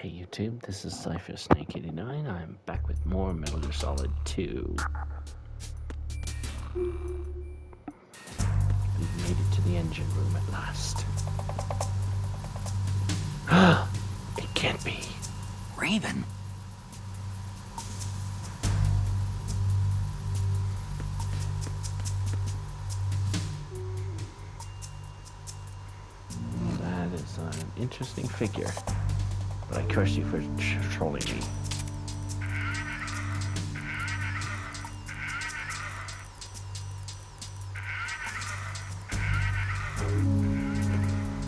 Hey YouTube, this is Cypher Snake 89. I'm back with more Metal Gear Solid 2. We've made it to the engine room at last. It can't be. Raven? That is an interesting figure. But I curse you for trolling me.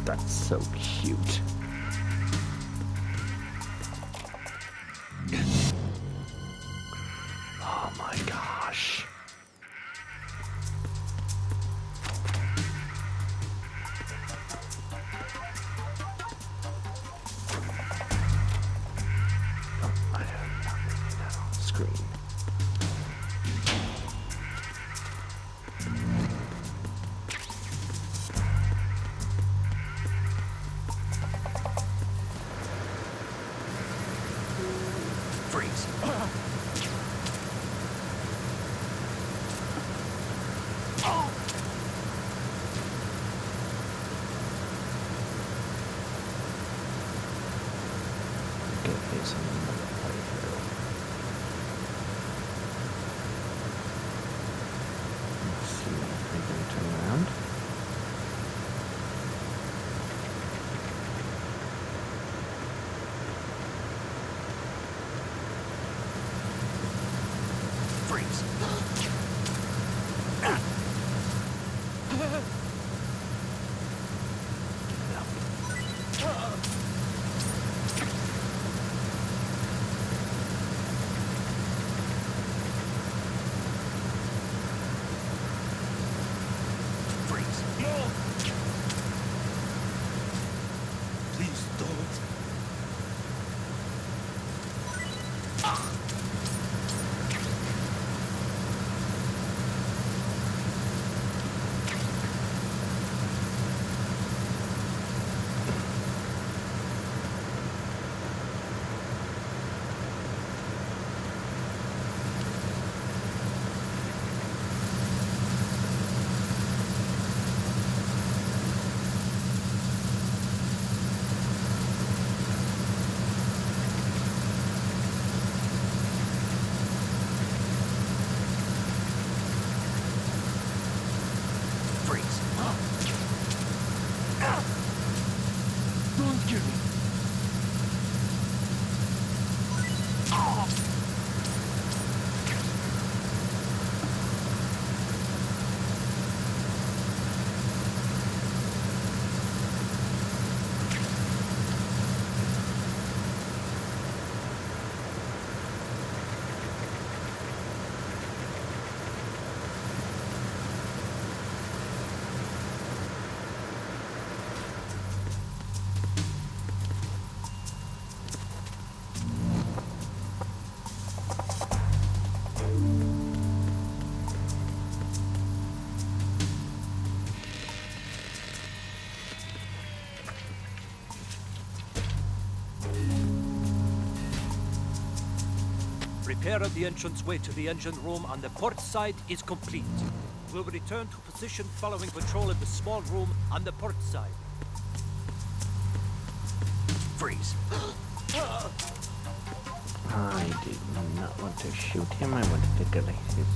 That's so cute. Oh my gosh. Screen. Freeze. Get facing another playthrough. Let's see if we can turn around. Freeze. Freeze. Please don't. Freeze. Don't kill me. Repair of the entranceway to the engine room on the port side is complete. We'll return to position following patrol in the small room on the port side. Freeze. I did not want to shoot him. I wanted to get his.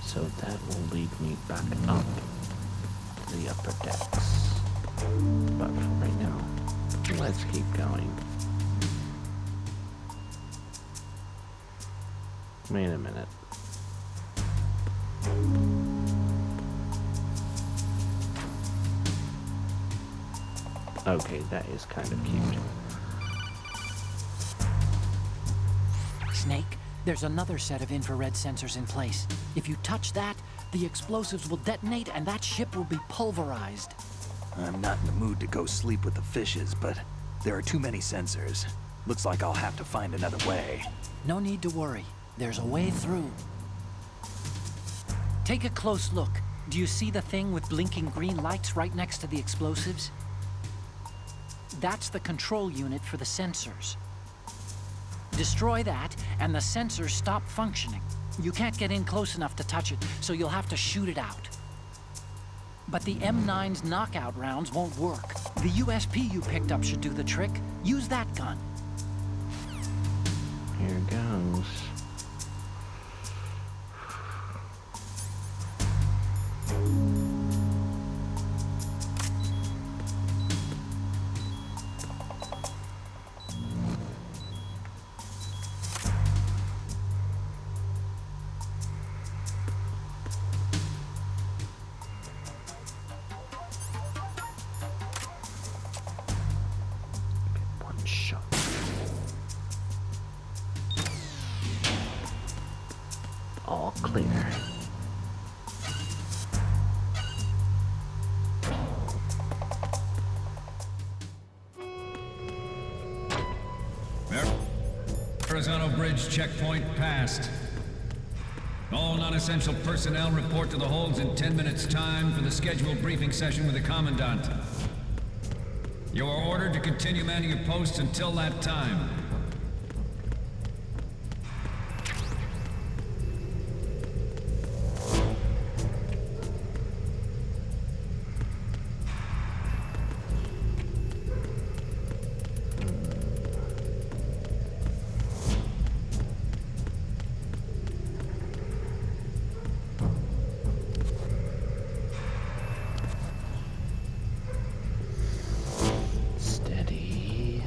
So that will lead me back up to the upper decks. But for right now, let's keep going. Wait a minute. Okay, that is kind of cute. Snake, There's another set of infrared sensors in place. If you touch that, the explosives will detonate and that ship will be pulverized. I'm not in the mood to go sleep with the fishes, but there are too many sensors. Looks like I'll have to find another way. No need to worry. There's a way through. Take a close look. Do you see the thing with blinking green lights right next to the explosives? That's the control unit for the sensors. Destroy that, and the sensors stop functioning. You can't get in close enough to touch it, so you'll have to shoot it out. But the M9's knockout rounds won't work. The USP you picked up should do the trick. Use that gun. Here goes. One shot. All clear. Horizontal Bridge checkpoint passed. All non-essential personnel report to the holds in 10 minutes' time for the scheduled briefing session with the Commandant. You are ordered to continue manning your posts until that time. Steady.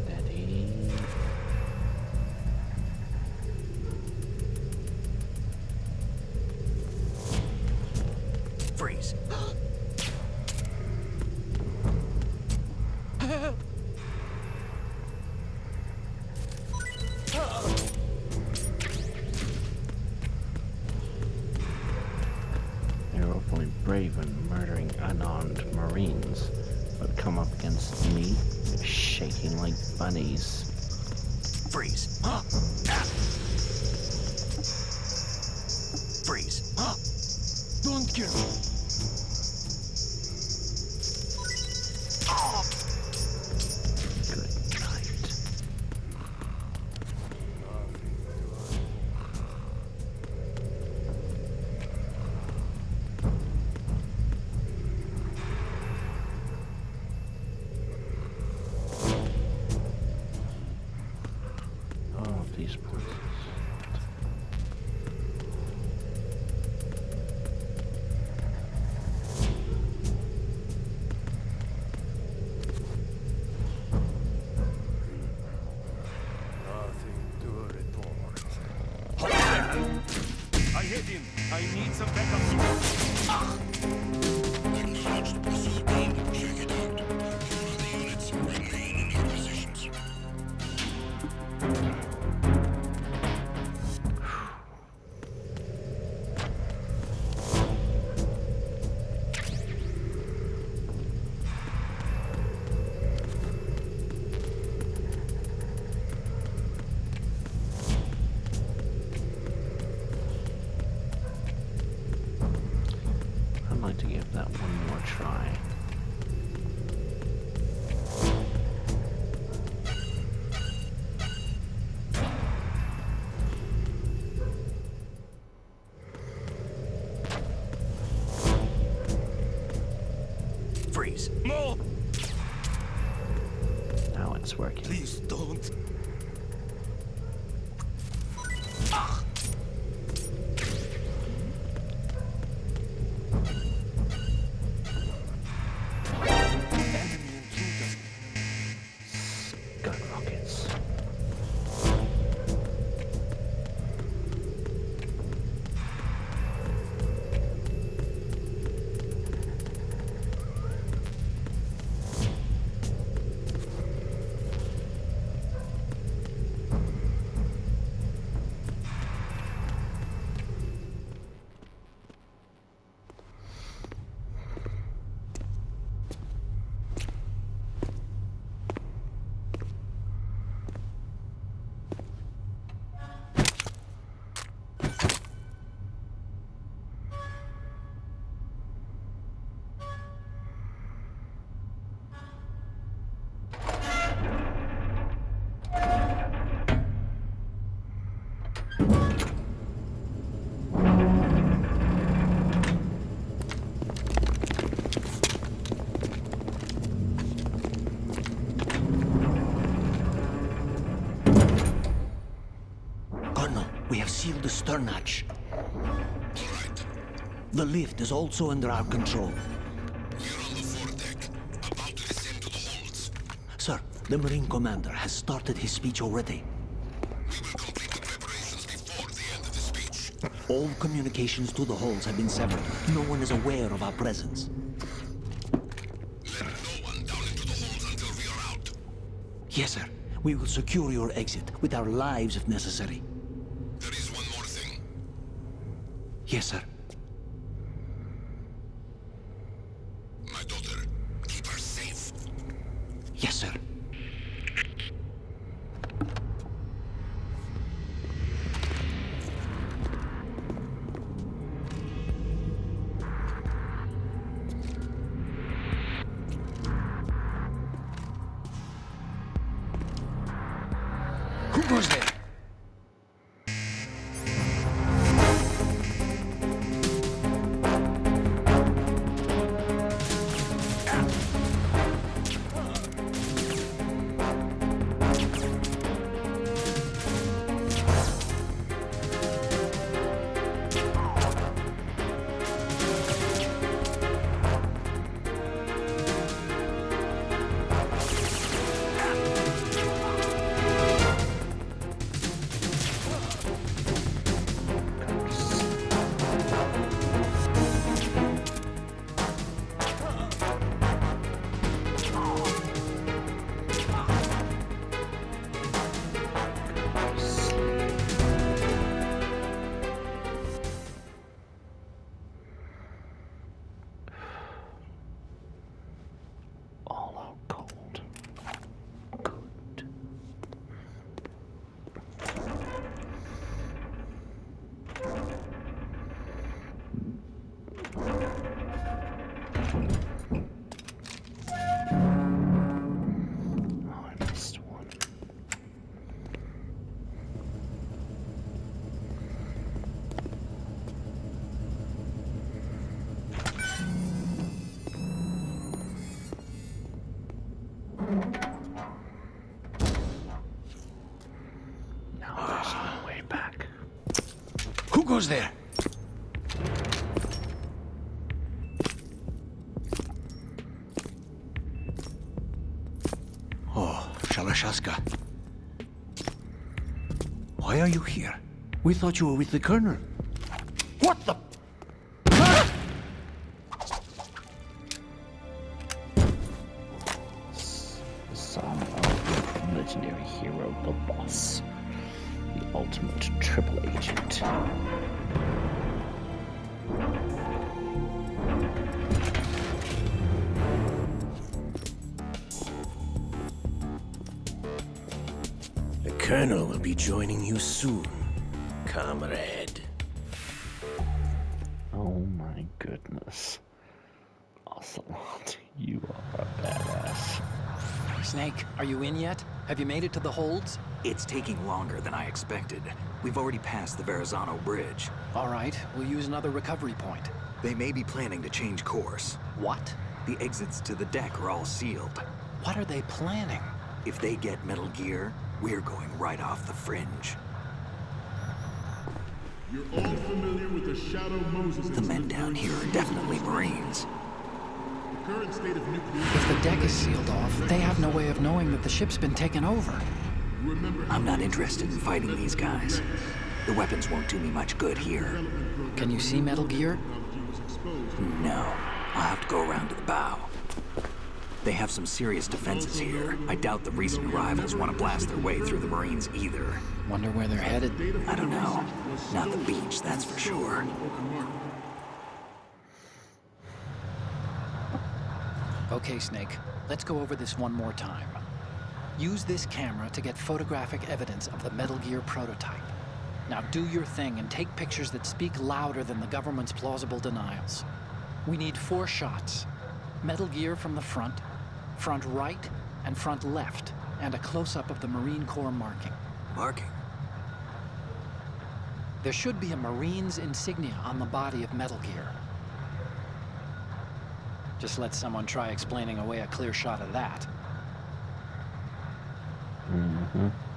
Steady. Freeze. They're awfully brave in murdering unarmed Marines, but come up against me, they're shaking like bunnies. Freeze. Freeze. Don't kill me. Good night. All of these places. Nothing to report. I hit him. I need some backup. Acknowledged. Proceed on. Check it out. You and the units remain in your positions. I'd like to give that one more try. Freeze. No! Now it's working. Please don't. Enemy intruders. Gun rockets. Colonel, we have sealed the stern hatch. All right. The lift is also under our control. We're on the foredeck, about to descend to the holds. Sir, the Marine Commander has started his speech already. We will complete the preparations before the end of the speech. All communications to the halls have been severed. No one is aware of our presence. Let no one down into the holds until we are out. Yes, sir. We will secure your exit with our lives if necessary. There is one more thing. Yes, sir. My daughter, keep her safe. Yes, sir. Who goes there? All out cold. Good. Oh, I missed one. Now there's no way back. Who goes there? Oh, Shalashaska. Why are you here? We thought you were with the Colonel. What the? Son of the legendary hero, the boss. The ultimate triple agent. The Colonel will be joining you soon, comrade. Oh my goodness. Ocelot, you are a badass. Snake, are you in yet? Have you made it to the holds? It's taking longer than I expected. We've already passed the Verrazano Bridge. All right, we'll use another recovery point. They may be planning to change course. What? The exits to the deck are all sealed. What are they planning? If they get Metal Gear, we're going right off the fringe. You're all familiar with the Shadow Moses The men down here are definitely Marines. The current state of nuclear... If the deck is sealed off, they have no way of knowing that the ship's been taken over. Remember, I'm not interested in fighting these guys. The weapons won't do me much good here. Can you see Metal Gear? No, I'll have to go around to the bow. They have some serious defenses here. I doubt the recent arrivals want to blast their way through the Marines either. Wonder where they're headed. I don't know. Not the beach, that's for sure. Okay, Snake, let's go over this one more time. Use this camera to get photographic evidence of the Metal Gear prototype. Now do your thing and take pictures that speak louder than the government's plausible denials. We need 4 shots. Metal Gear from the front right, and front left, and a close-up of the Marine Corps marking. Marking? There should be a Marine's insignia on the body of Metal Gear. Just let someone try explaining away a clear shot of that.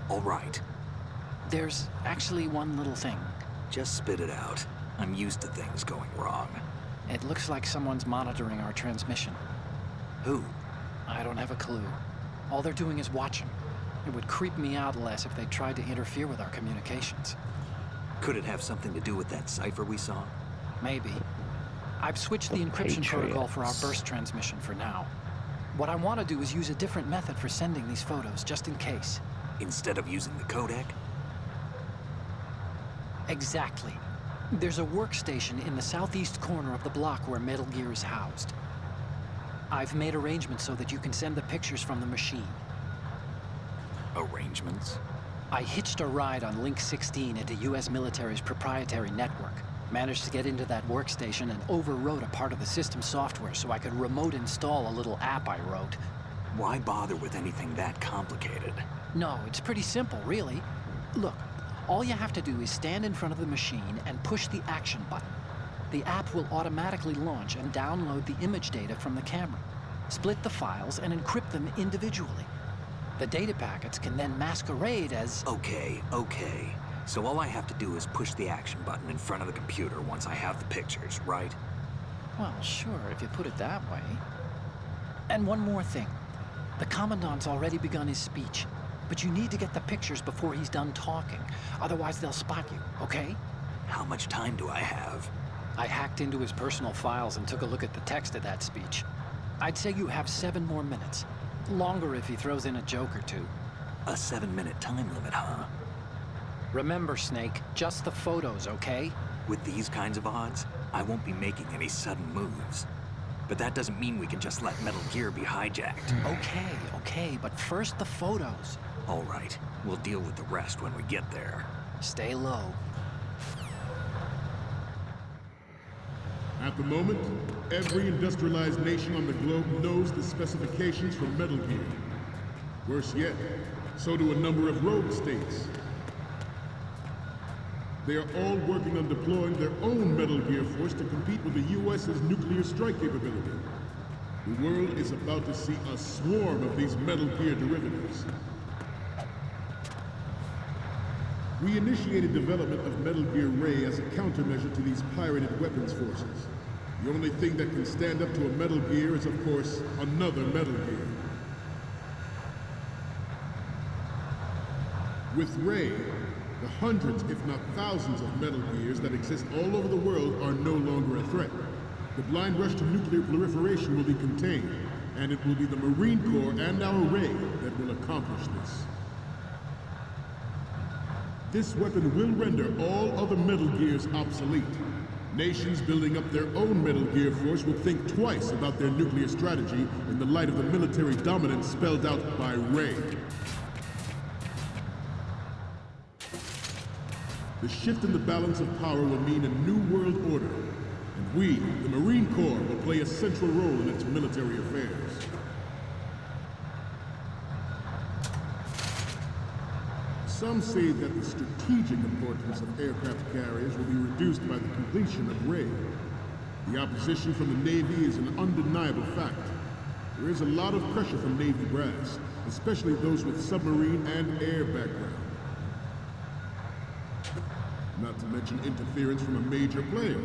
All right. There's actually one little thing. Just spit it out. I'm used to things going wrong. It looks like someone's monitoring our transmission. Who? I don't have a clue. All they're doing is watching. It would creep me out less if they tried to interfere with our communications. Could it have something to do with that cipher we saw? Maybe. I've switched the encryption protocol for our burst transmission for now. What I want to do is use a different method for sending these photos, just in case. Instead of using the codec? Exactly. There's a workstation in the southeast corner of the block where Metal Gear is housed. I've made arrangements so that you can send the pictures from the machine. Arrangements? I hitched a ride on Link 16 into US military's proprietary network. Managed to get into that workstation and overwrote a part of the system software so I could remote install a little app I wrote. Why bother with anything that complicated? No, it's pretty simple, really. Look, all you have to do is stand in front of the machine and push the action button. The app will automatically launch and download the image data from the camera, split the files, and encrypt them individually. The data packets can then masquerade as... Okay. So all I have to do is push the action button in front of the computer once I have the pictures, right? Well, sure, if you put it that way. And one more thing. The Commandant's already begun his speech, but you need to get the pictures before he's done talking. Otherwise, they'll spot you, okay? How much time do I have? I hacked into his personal files and took a look at the text of that speech. I'd say you have 7 more minutes. Longer if he throws in a joke or two. A 7-minute time limit, huh? Remember, Snake, just the photos, okay? With these kinds of odds, I won't be making any sudden moves. But that doesn't mean we can just let Metal Gear be hijacked. Okay, but first the photos. All right, we'll deal with the rest when we get there. Stay low. At the moment, every industrialized nation on the globe knows the specifications for Metal Gear. Worse yet, so do a number of rogue states. They are all working on deploying their own Metal Gear force to compete with the US's nuclear strike capability. The world is about to see a swarm of these Metal Gear derivatives. We initiated development of Metal Gear-REY as a countermeasure to these pirated weapons forces. The only thing that can stand up to a Metal Gear is, of course, another Metal Gear. With REY, the hundreds, if not thousands, of Metal Gears that exist all over the world are no longer a threat. The blind rush to nuclear proliferation will be contained, and it will be the Marine Corps and our REY that will accomplish this. This weapon will render all other Metal Gears obsolete. Nations building up their own Metal Gear force will think twice about their nuclear strategy in the light of the military dominance spelled out by REY. The shift in the balance of power will mean a new world order, and we, the Marine Corps, will play a central role in its military affairs. Some say that the strategic importance of aircraft carriers will be reduced by the completion of REY. The opposition from the Navy is an undeniable fact. There is a lot of pressure from Navy brass, especially those with submarine and air background. Not to mention interference from a major player.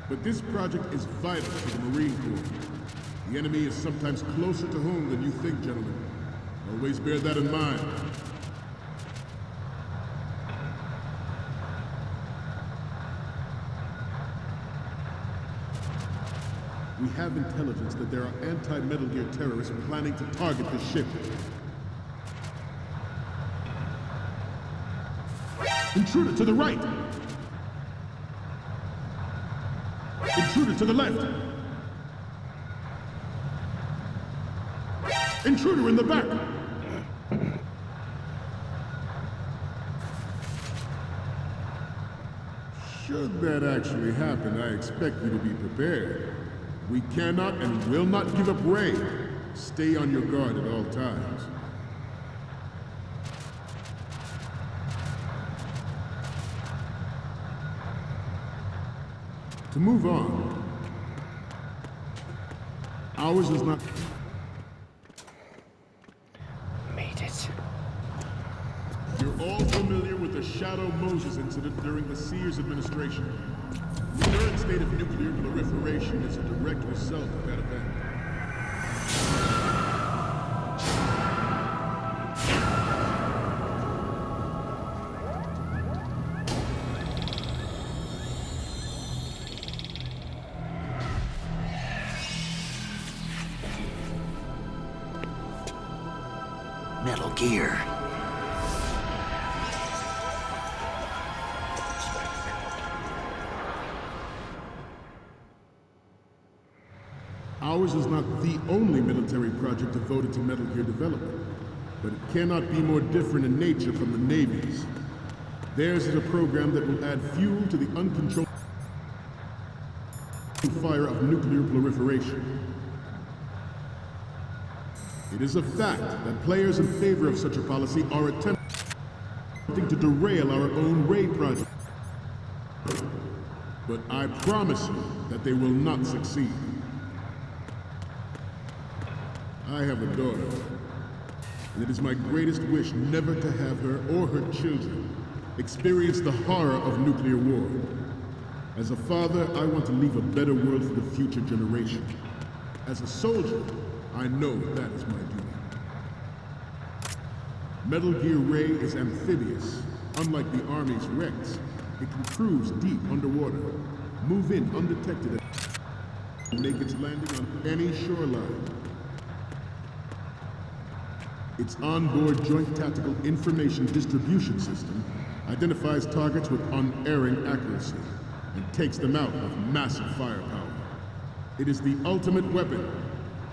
But this project is vital to the Marine Corps. The enemy is sometimes closer to home than you think, gentlemen. Always bear that in mind. We have intelligence that there are anti-Metal Gear terrorists planning to target the ship. Intruder to the right! Intruder to the left! Intruder in the back! Should that actually happen, I expect you to be prepared. We cannot and will not give up REY. Stay on your guard at all times. To move on, ours is not... Made it. You're all familiar with the Shadow Moses incident during the Sears administration. The current state of nuclear proliferation is a direct result of that event. Metal Gear. Ours is not the only military project devoted to Metal Gear development, but it cannot be more different in nature from the Navy's. Theirs is a program that will add fuel to the uncontrolled fire of nuclear proliferation. It is a fact that players in favor of such a policy are attempting to derail our own REY project. But I promise you that they will not succeed. I have a daughter, and it is my greatest wish never to have her or her children experience the horror of nuclear war. As a father, I want to leave a better world for the future generation. As a soldier, I know that is my duty. Metal Gear REY is amphibious. Unlike the Army's Rex, it can cruise deep underwater, move in undetected, and make its landing on any shoreline. Its onboard Joint Tactical Information Distribution System identifies targets with unerring accuracy and takes them out with massive firepower. It is the ultimate weapon,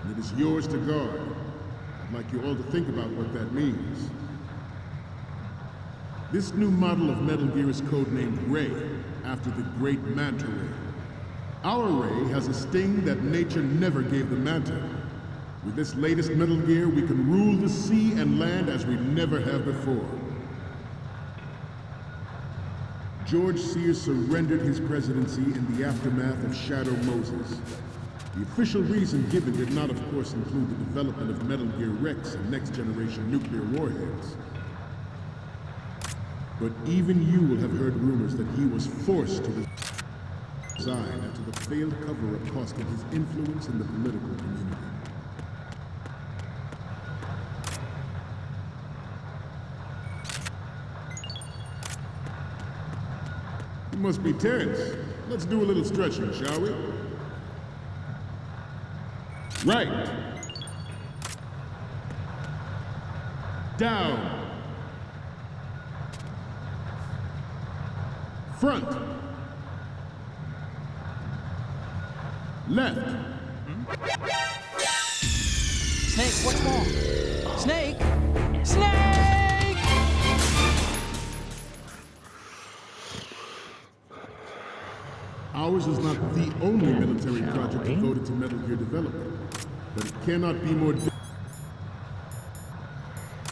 and it is yours to guard. I'd like you all to think about what that means. This new model of Metal Gear is codenamed REY, after the great Manta Ray. Our REY has a sting that nature never gave the Manta. With this latest Metal Gear, we can rule the sea and land as we never have before. George Sears surrendered his presidency in the aftermath of Shadow Moses. The official reason given did not, of course, include the development of Metal Gear Rex and next-generation nuclear warheads. But even you will have heard rumors that he was forced to resign after the failed cover-up cost him his influence in the political community. You must be tense. Let's do a little stretching, shall we? Right. Down. Front. Left. Snake, what's wrong? Snake! Snake! Ours is not the only military project devoted to Metal Gear development, but it cannot be more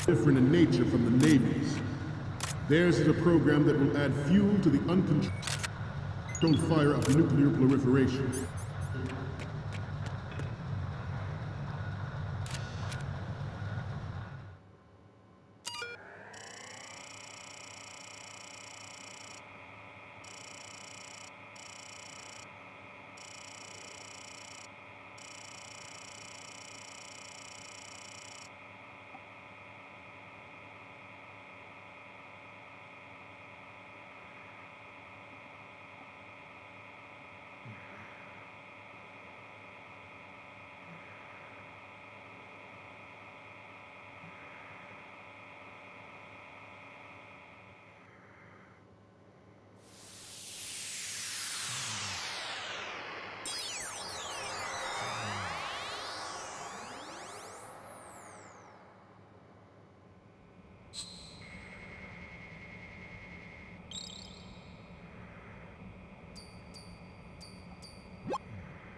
different in nature from the Navy's. Theirs is a program that will add fuel to the uncontrolled fire of nuclear proliferation.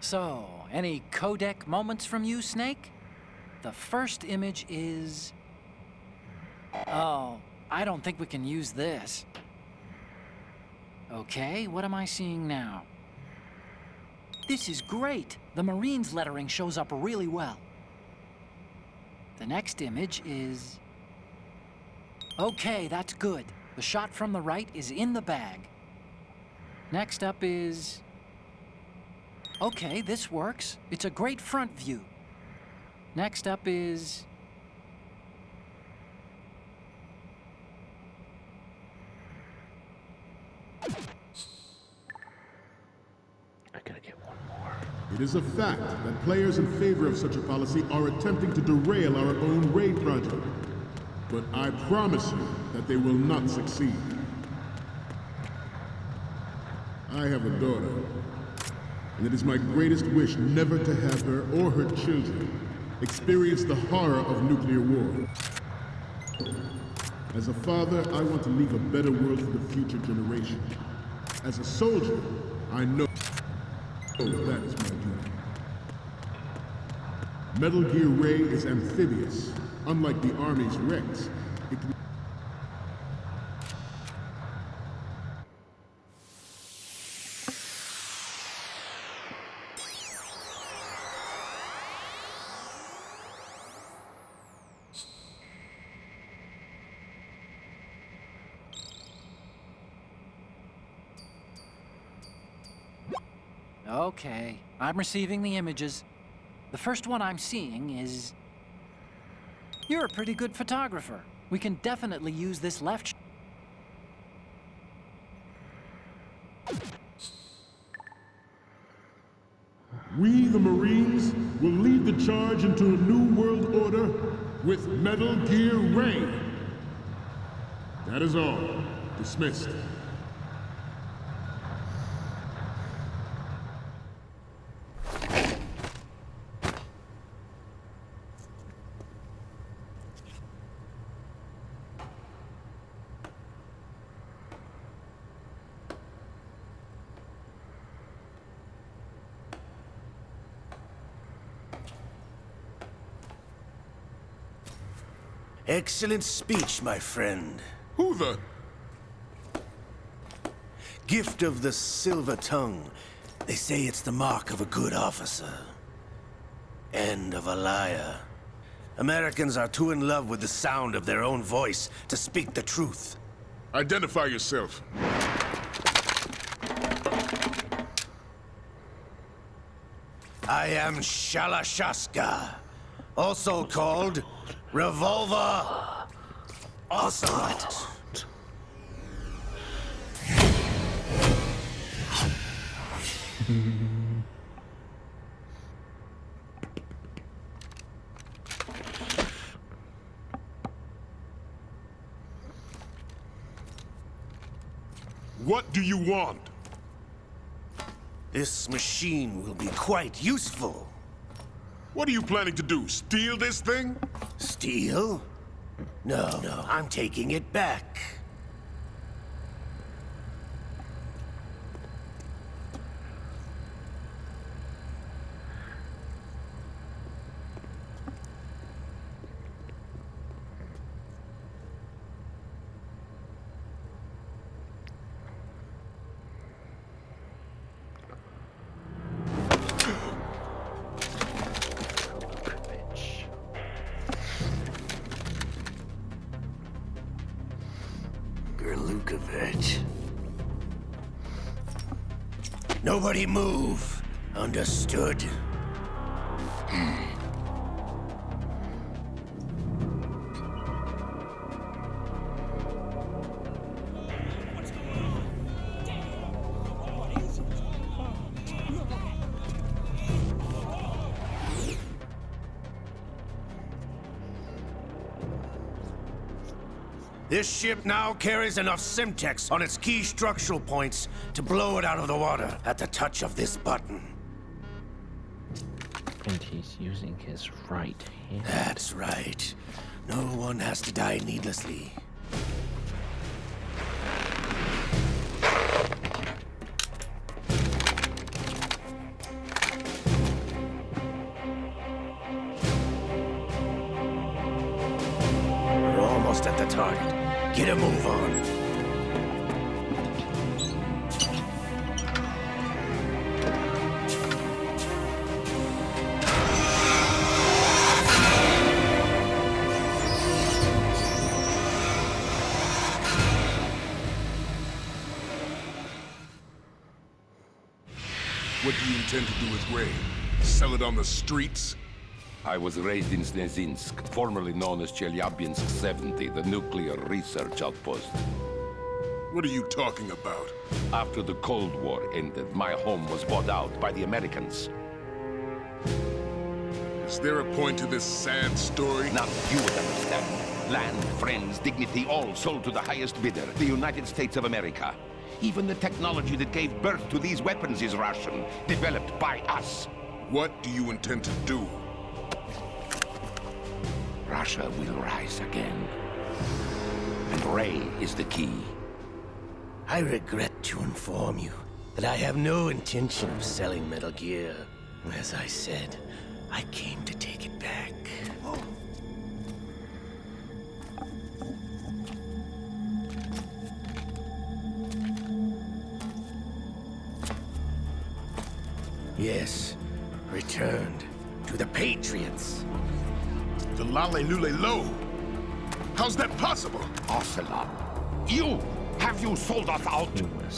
So, any codec moments from you, Snake? The first image is... Oh, I don't think we can use this. Okay, what am I seeing now? This is great. The Marines lettering shows up really well. The next image is... Okay, that's good. The shot from the right is in the bag. Next up is... Okay, this works. It's a great front view. Next up is... I gotta get one more. It is a fact that players in favor of such a policy are attempting to derail our own raid project. But I promise you that they will not succeed. I have a daughter, and it is my greatest wish never to have her or her children experience the horror of nuclear war. As a father, I want to leave a better world for the future generation. As a soldier, I know that is my duty. Metal Gear Ray is amphibious. Unlike the Army's Rex, it can... Okay, I'm receiving the images. The first one I'm seeing is... You're a pretty good photographer. We can definitely use this left... We, the Marines, will lead the charge into a new world order with Metal Gear Ray. That is all. Dismissed. Excellent speech, my friend. Who the... Gift of the silver tongue. They say it's the mark of a good officer. And of a liar. Americans are too in love with the sound of their own voice to speak the truth. Identify yourself. I am Shalashaska, also called Revolver Ocelot. What do you want? This machine will be quite useful. What are you planning to do? Steal this thing? Steal? No, I'm taking it back. Nobody move. Understood? This ship now carries enough Simtex on its key structural points to blow it out of the water at the touch of this button. And he's using his right hand. That's right. No one has to die needlessly. We're almost at the target. Get a move on. What do you intend to do with Ray? Sell it on the streets? I was raised in Snezinsk, formerly known as Chelyabinsk 70, the nuclear research outpost. What are you talking about? After the Cold War ended, my home was bought out by the Americans. Is there a point to this sad story? Now you would understand. Land, friends, dignity, all sold to the highest bidder, the United States of America. Even the technology that gave birth to these weapons is Russian, developed by us. What do you intend to do? Russia will rise again. And Ray is the key. I regret to inform you that I have no intention of selling Metal Gear. As I said, I came to take it back. Yes, returned to the Patriots. The Lale Lule Lo? How's that possible? Ocelot, you! Have you sold us out? U.S.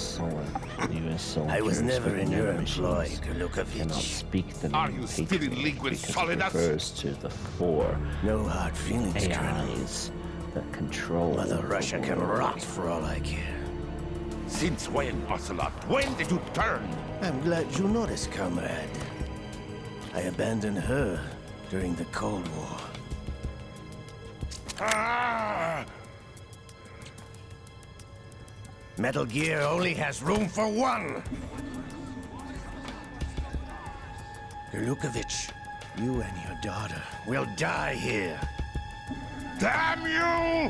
soldiers I was never in your employ, cannot Gurlukovich. speak the name Are you still in Patriot league with because it Solidus? refers to the four No hard feelings, Colonel. AIs that control Mother the Russia can world. rot for all I care. Since when, Ocelot? When did you turn? I'm glad you noticed, comrade. I abandoned her during the Cold War. Ah! Metal Gear only has room for one! Gurlukovich, you and your daughter will die here. Damn you!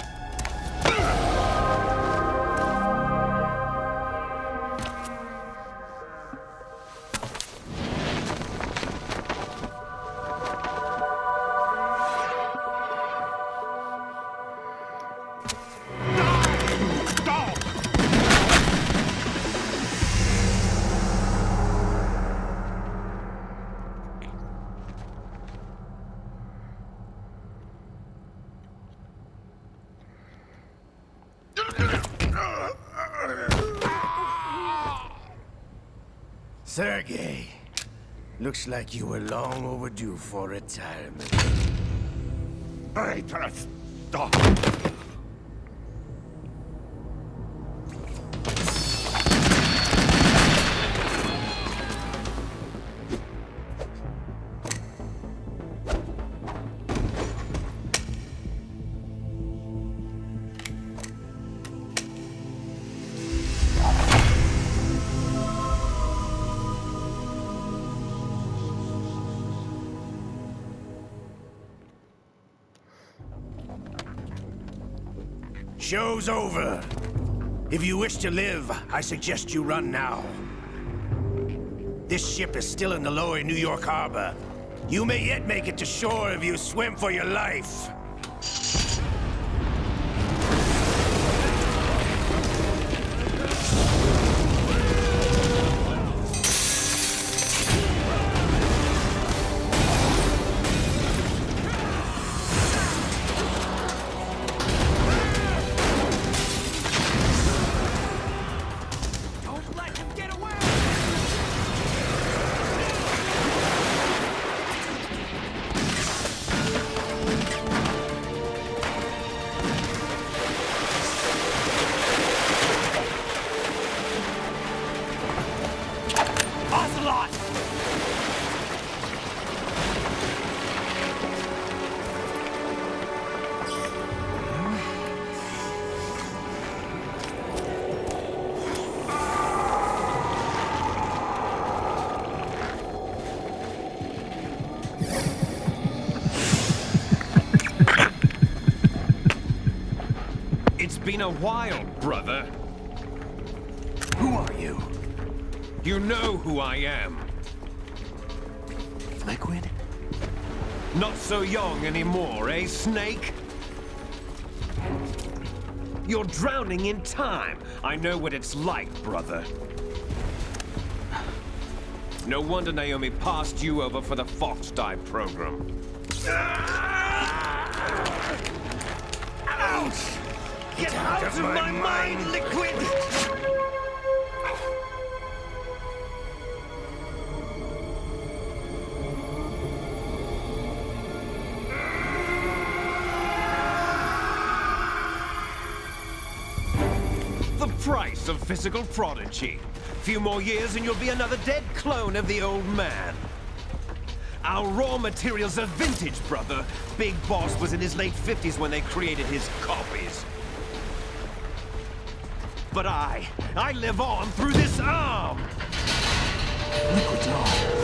Sergei, looks like you were long overdue for retirement. Traitorous dog! Show's over. If you wish to live, I suggest you run now. This ship is still in the lower New York harbor. You may yet make it to shore if you swim for your life. It's been a while, brother. Who are you? You know who I am. Liquid? Not so young anymore, eh, Snake? You're drowning in time. I know what it's like, brother. No wonder Naomi passed you over for the Fox Dive program. Ouch! Get out of my mind, mind, Liquid! some physical prodigy. Few more years and you'll be another dead clone of the old man. Our raw materials are vintage, brother. Big Boss was in his late 50s when they created his copies. But I live on through this arm! Liquid's on.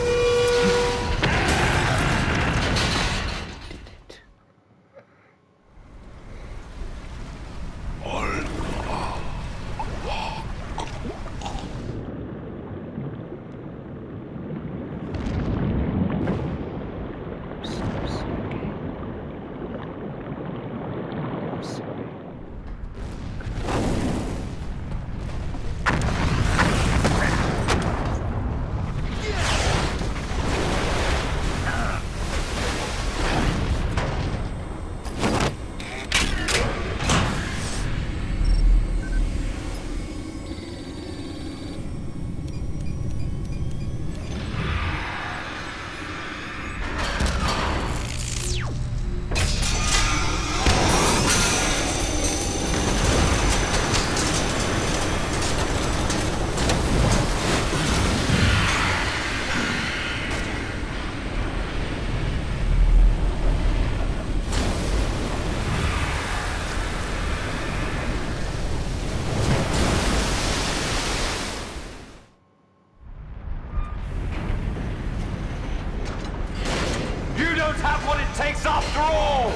Have what it takes after all!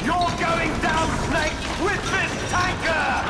You're going down, Snake, with this tanker!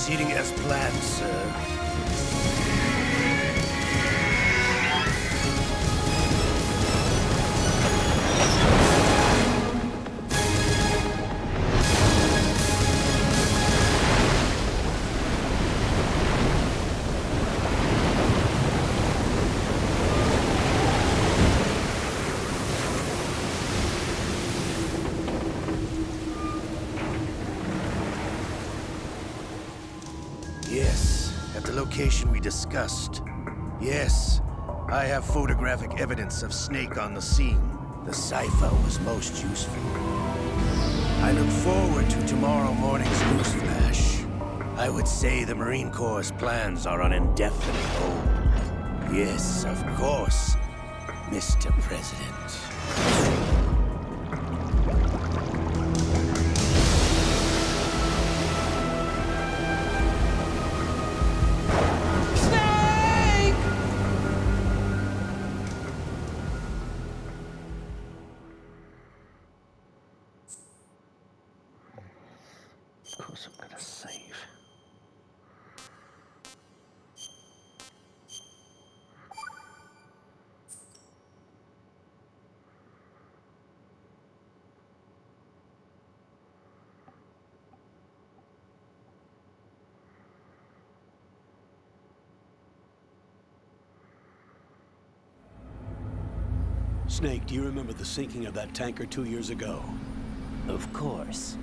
Proceeding as planned, sir. the location we discussed. Yes, I have photographic evidence of Snake on the scene. The cipher was most useful. I look forward to tomorrow morning's newsflash. I would say the Marine Corps' plans are on indefinite hold. Yes, of course, Mr. President. Of course, I'm gonna save. Snake, do you remember the sinking of that tanker 2 years ago? Of course.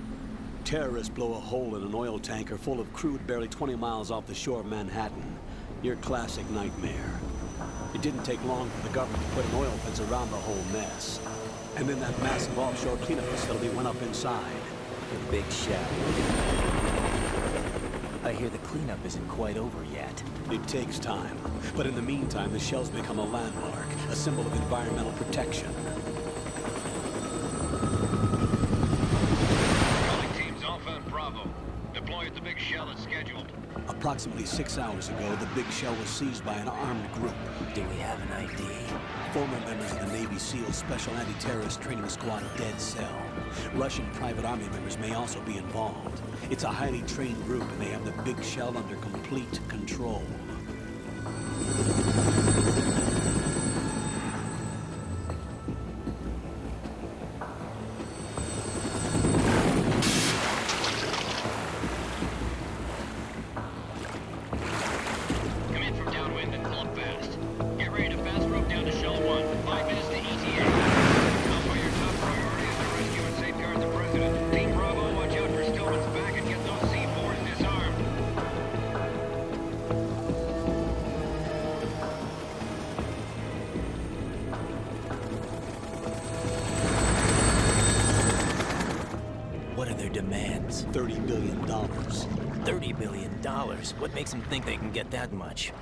Terrorists blow a hole in an oil tanker full of crude barely 20 miles off the shore of Manhattan. Your classic nightmare. It didn't take long for the government to put an oil fence around the whole mess. And then that massive offshore cleanup facility went up inside. The big shell. I hear the cleanup isn't quite over yet. It takes time. But in the meantime, the shell's become a landmark, a symbol of environmental protection. Bravo. Deploy at the big shell as scheduled. Approximately 6 hours ago, the big shell was seized by an armed group. Do we have an ID? Former members of the Navy SEAL Special Anti-Terrorist Training Squad Dead Cell. Russian private army members may also be involved. It's a highly trained group, and they have the big shell under complete control. Demands. $30 billion. $30 billion? What makes them think they can get that much?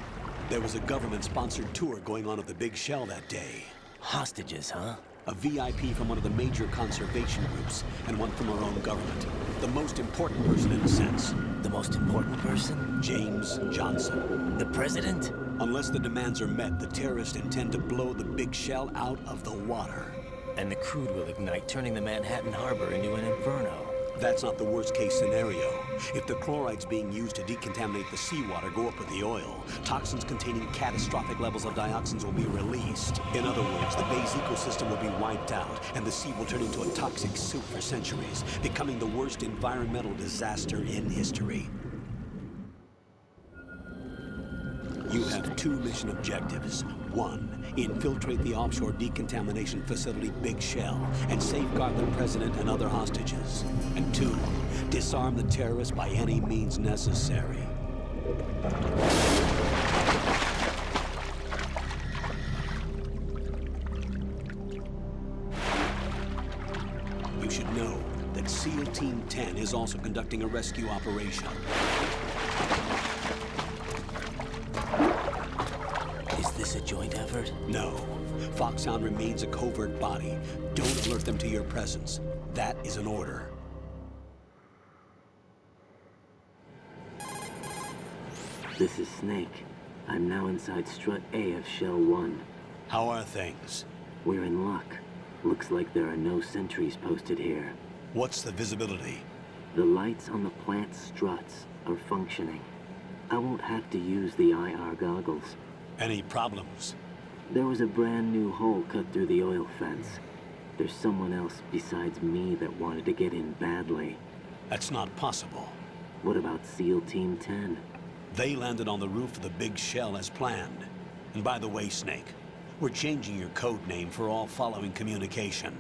There was a government-sponsored tour going on at the big shell that day. Hostages, huh? A VIP from one of the major conservation groups, and one from our own government. The most important person in a sense. The most important person? James Johnson. The president? Unless the demands are met, the terrorists intend to blow the big shell out of the water. And the crude will ignite, turning the Manhattan Harbor into an inferno. That's not the worst-case scenario. If the chlorides being used to decontaminate the seawater go up with the oil, toxins containing catastrophic levels of dioxins will be released. In other words, the bay's ecosystem will be wiped out, and the sea will turn into a toxic soup for centuries, becoming the worst environmental disaster in history. You have 2 mission objectives. 1, infiltrate the offshore decontamination facility Big Shell and safeguard the president and other hostages. And 2, disarm the terrorists by any means necessary. You should know that SEAL Team 10 is also conducting a rescue operation. Is this a joint effort? No. Foxhound remains a covert body. Don't alert them to your presence. That is an order. This is Snake. I'm now inside Strut A of Shell 1. How are things? We're in luck. Looks like there are no sentries posted here. What's the visibility? The lights on the plant's struts are functioning. I won't have to use the IR goggles. Any problems? There was a brand new hole cut through the oil fence. There's someone else besides me that wanted to get in badly. That's not possible. What about SEAL Team 10? They landed on the roof of the Big Shell as planned. And by the way, Snake, we're changing your code name for all following communication.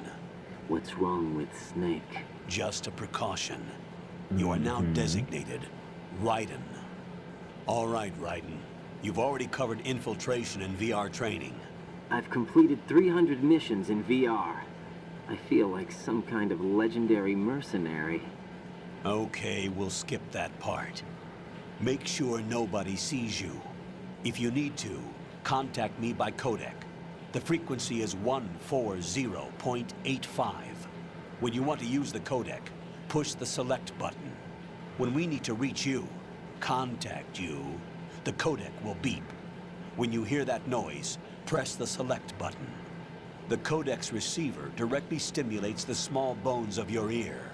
What's wrong with Snake? Just a precaution. You are now designated Raiden. All right, Raiden. You've already covered infiltration and VR training. I've completed 300 missions in VR. I feel like some kind of legendary mercenary. Okay, we'll skip that part. Make sure nobody sees you. If you need to, contact me by codec. The frequency is 140.85. When you want to use the codec, push the select button. When we need to reach you, contact you, the codec will beep. When you hear that noise, press the select button. The codec's receiver directly stimulates the small bones of your ear.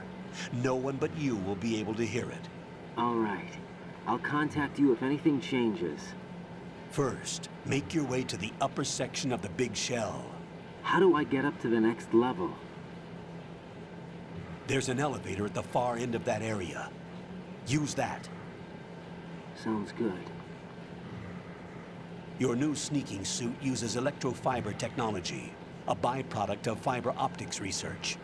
No one but you will be able to hear it. All right. I'll contact you if anything changes. First, make your way to the upper section of the big shell. How do I get up to the next level? There's an elevator at the far end of that area. Use that. Sounds good. Your new sneaking suit uses electrofiber technology, a byproduct of fiber optics research.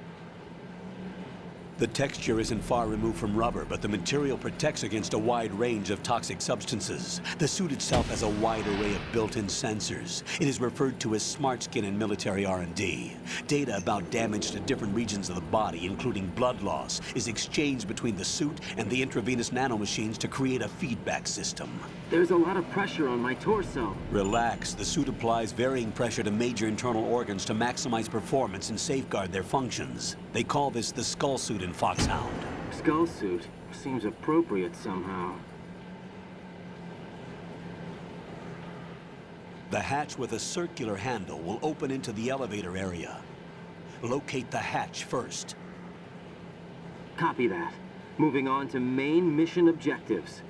The texture isn't far removed from rubber, but the material protects against a wide range of toxic substances. The suit itself has a wide array of built-in sensors. It is referred to as smart skin in military R&D. Data about damage to different regions of the body, including blood loss, is exchanged between the suit and the intravenous nanomachines to create a feedback system. There's a lot of pressure on my torso. Relax. The suit applies varying pressure to major internal organs to maximize performance and safeguard their functions. They call this the skull suit in Foxhound. Skull suit seems appropriate somehow. The hatch with a circular handle will open into the elevator area. Locate the hatch first. Copy that. Moving on to main mission objectives.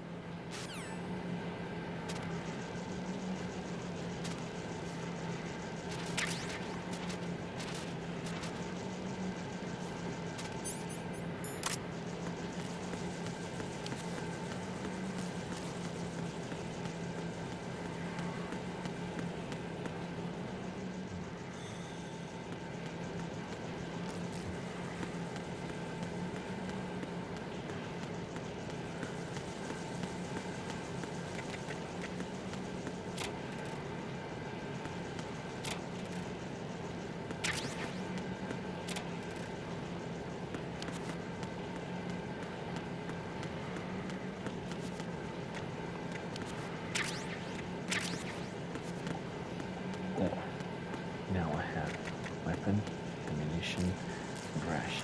There. Now I have weapon, ammunition, and rations.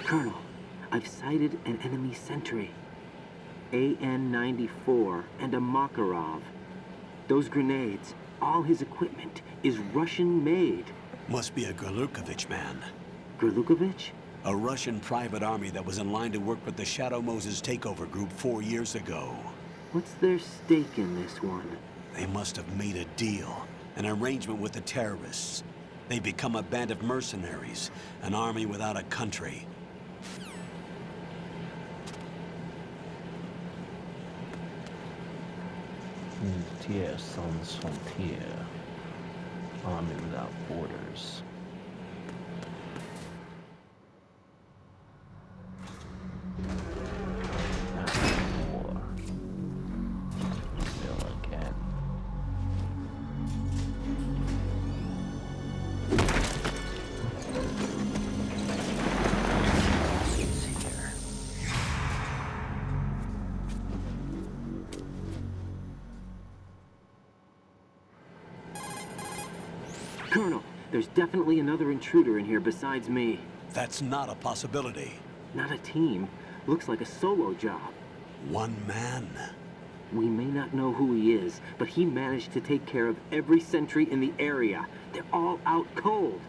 Colonel, I've sighted an enemy sentry. AN-94 and a Makarov. Those grenades, all his equipment, is Russian-made. Must be a Gorlukovich man. Gorlukovich? A Russian private army that was in line to work with the Shadow Moses takeover group 4 years ago. What's their stake in this one? They must have made a deal, an arrangement with the terrorists. They become a band of mercenaries, an army without a country. Tiers sans frontières. Army without borders. Colonel, there's definitely another intruder in here besides me. That's not a possibility. Not a team. Looks like a solo job. One man. We may not know who he is, but he managed to take care of every sentry in the area. They're all out cold.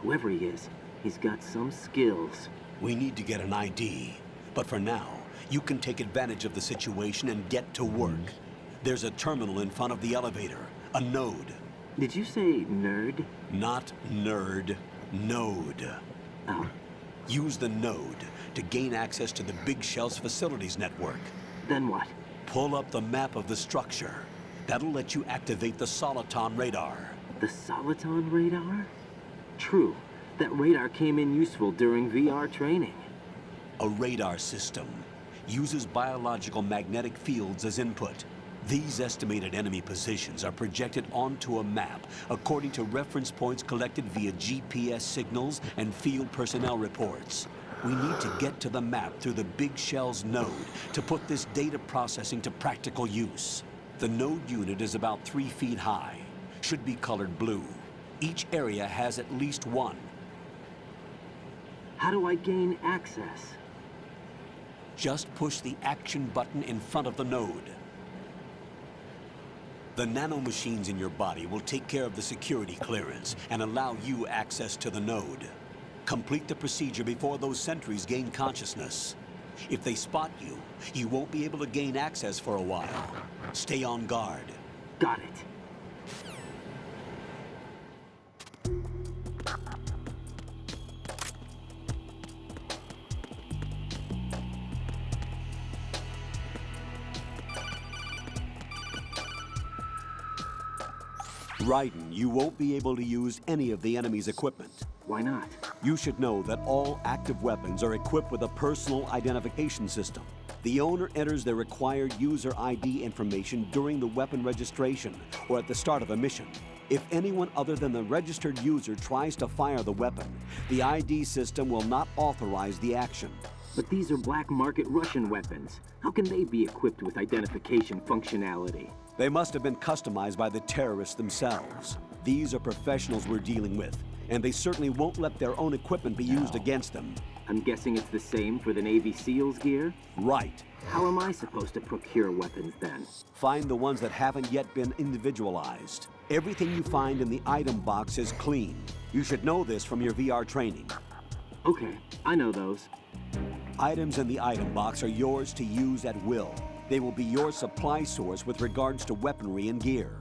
Whoever he is, he's got some skills. We need to get an ID. But for now, you can take advantage of the situation and get to work. There's a terminal in front of the elevator. A node. Did you say nerd? Not nerd. Node. Oh. Use the node to gain access to the Big Shell's facilities network. Then what? Pull up the map of the structure. That'll let you activate the Soliton radar. The Soliton radar? True. That radar came in useful during VR training. A radar system uses biological magnetic fields as input. These estimated enemy positions are projected onto a map according to reference points collected via GPS signals and field personnel reports. We need to get to the map through the Big Shell's node to put this data processing to practical use. The node unit is about 3 feet high, should be colored blue. Each area has at least one. How do I gain access? Just push the action button in front of the node. The nanomachines in your body will take care of the security clearance and allow you access to the node. Complete the procedure before those sentries gain consciousness. If they spot you, you won't be able to gain access for a while. Stay on guard. Got it. Raiden, you won't be able to use any of the enemy's equipment. Why not? You should know that all active weapons are equipped with a personal identification system. The owner enters their required user ID information during the weapon registration or at the start of a mission. If anyone other than the registered user tries to fire the weapon, the ID system will not authorize the action. But these are black market Russian weapons. How can they be equipped with identification functionality? They must have been customized by the terrorists themselves. These are professionals we're dealing with, and they certainly won't let their own equipment be used against them. I'm guessing it's the same for the Navy SEALs gear? Right. How am I supposed to procure weapons then? Find the ones that haven't yet been individualized. Everything you find in the item box is clean. You should know this from your VR training. Okay, I know those. Items in the item box are yours to use at will. They will be your supply source with regards to weaponry and gear.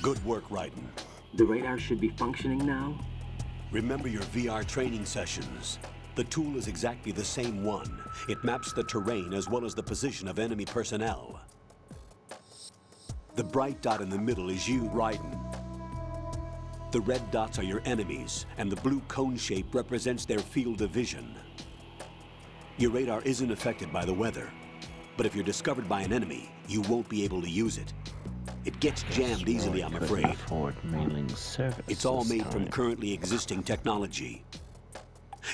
Good work, Raiden. The radar should be functioning now? Remember your VR training sessions. The tool is exactly the same one. It maps the terrain as well as the position of enemy personnel. The bright dot in the middle is you, Raiden. The red dots are your enemies, and the blue cone shape represents their field of vision. Your radar isn't affected by the weather, but if you're discovered by an enemy, you won't be able to use it. It gets jammed easily, I'm afraid. It's all made from currently existing technology.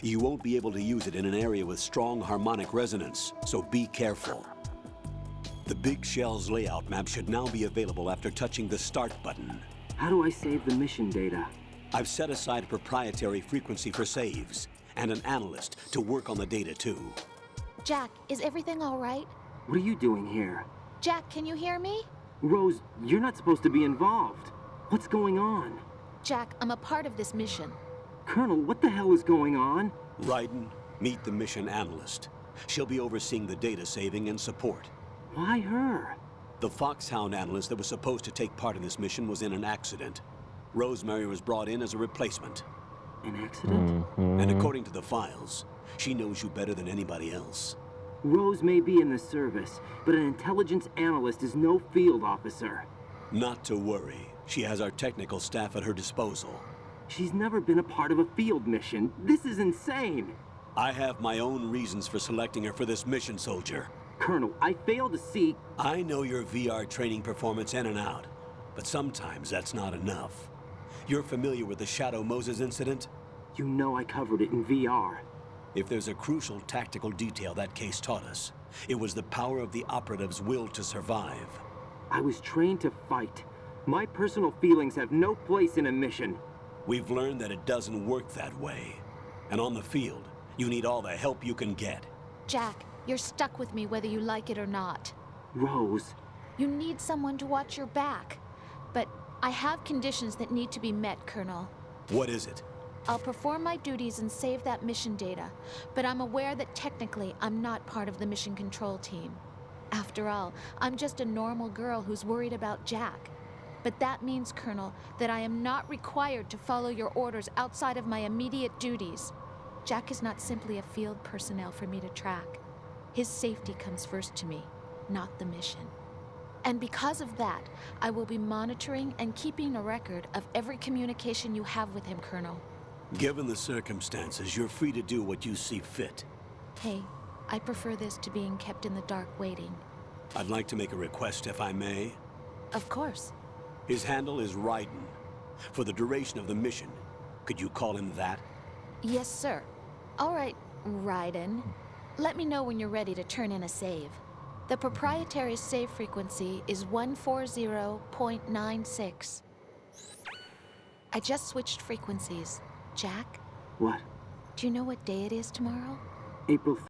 You won't be able to use it in an area with strong harmonic resonance, so be careful. The Big Shell's layout map should now be available after touching the Start button. How do I save the mission data? I've set aside a proprietary frequency for saves, and an analyst to work on the data too. Jack, is everything all right? What are you doing here? Jack, can you hear me? Rose, you're not supposed to be involved. What's going on? Jack, I'm a part of this mission. Colonel, what the hell is going on? Raiden, meet the mission analyst. She'll be overseeing the data saving and support. Why her? The Foxhound analyst that was supposed to take part in this mission was in an accident. Rosemary was brought in as a replacement. An accident? And according to the files, she knows you better than anybody else. Rose may be in the service, but an intelligence analyst is no field officer. Not to worry. She has our technical staff at her disposal. She's never been a part of a field mission. This is insane. I have my own reasons for selecting her for this mission, soldier. Colonel, I fail to see... I know your VR training performance in and out, but sometimes that's not enough. You're familiar with the Shadow Moses incident? You know I covered it in VR. If there's a crucial tactical detail that case taught us, it was the power of the operative's will to survive. I was trained to fight. My personal feelings have no place in a mission. We've learned that it doesn't work that way. And on the field, you need all the help you can get. Jack, you're stuck with me whether you like it or not. Rose. You need someone to watch your back. But I have conditions that need to be met, Colonel. What is it? I'll perform my duties and save that mission data, but I'm aware that technically I'm not part of the mission control team. After all, I'm just a normal girl who's worried about Jack. But that means, Colonel, that I am not required to follow your orders outside of my immediate duties. Jack is not simply a field personnel for me to track. His safety comes first to me, not the mission. And because of that, I will be monitoring and keeping a record of every communication you have with him, Colonel. Given the circumstances, you're free to do what you see fit. Hey, I prefer this to being kept in the dark waiting. I'd like to make a request, if I may. Of course. His handle is Raiden. For the duration of the mission, could you call him that? Yes, sir. All right, Raiden. Let me know when you're ready to turn in a save. The proprietary save frequency is 140.96. I just switched frequencies. Jack? What? Do you know what day it is tomorrow? April